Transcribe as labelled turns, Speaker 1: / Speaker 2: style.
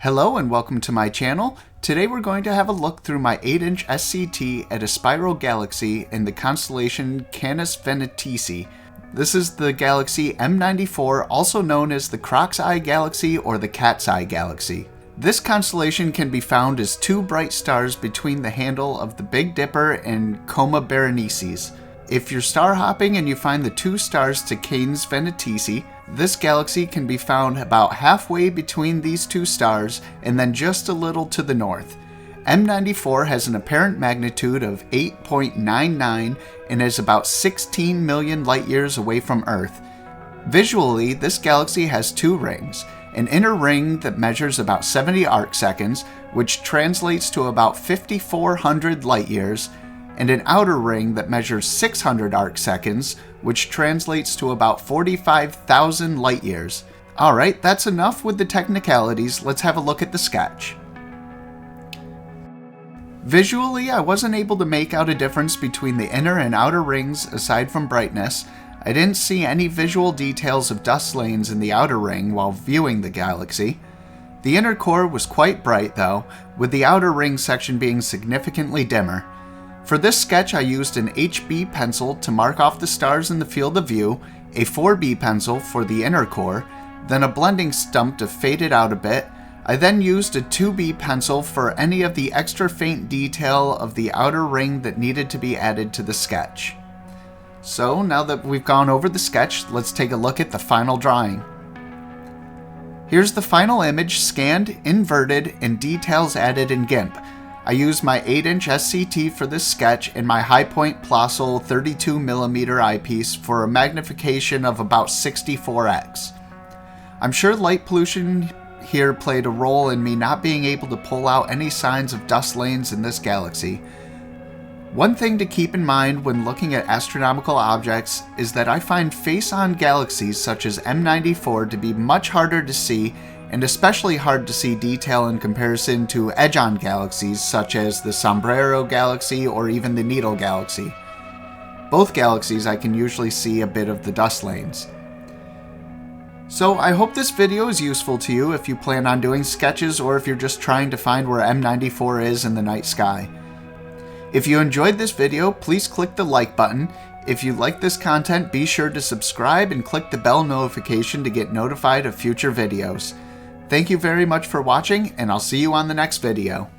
Speaker 1: Hello and welcome to my channel. Today we're going to have a look through my 8-inch SCT at a spiral galaxy in the constellation Canes Venatici. This is the galaxy M94, also known as the Croc's Eye Galaxy or the Cat's Eye Galaxy. This constellation can be found as two bright stars between the handle of the Big Dipper and Coma Berenices. If you're star hopping and you find the two stars to Canes Venatici, this galaxy can be found about halfway between these two stars and then just a little to the north. M94 has an apparent magnitude of 8.99 and is about 16 million light years away from Earth. Visually, this galaxy has two rings, an inner ring that measures about 70 arcseconds, which translates to about 5,400 light years, and an outer ring that measures 600 arcseconds, which translates to about 45,000 light years. Alright, that's enough with the technicalities, let's have a look at the sketch. Visually, I wasn't able to make out a difference between the inner and outer rings aside from brightness. I didn't see any visual details of dust lanes in the outer ring while viewing the galaxy. The inner core was quite bright though, with the outer ring section being significantly dimmer. For this sketch, I used an HB pencil to mark off the stars in the field of view, a 4B pencil for the inner core, then a blending stump to fade it out a bit. I then used a 2B pencil for any of the extra faint detail of the outer ring that needed to be added to the sketch. So now that we've gone over the sketch, let's take a look at the final drawing. Here's the final image scanned, inverted, and details added in GIMP. I used my 8-inch SCT for this sketch and my Hi-Point Plössl 32mm eyepiece for a magnification of about 64x. I'm sure light pollution here played a role in me not being able to pull out any signs of dust lanes in this galaxy. One thing to keep in mind when looking at astronomical objects is that I find face-on galaxies such as M94 to be much harder to see, and especially hard to see detail in comparison to edge-on galaxies such as the Sombrero Galaxy or even the Needle Galaxy. Both galaxies I can usually see a bit of the dust lanes. So I hope this video is useful to you if you plan on doing sketches or if you're just trying to find where M94 is in the night sky. If you enjoyed this video, please click the like button. If you like this content, be sure to subscribe and click the bell notification to get notified of future videos. Thank you very much for watching, and I'll see you on the next video.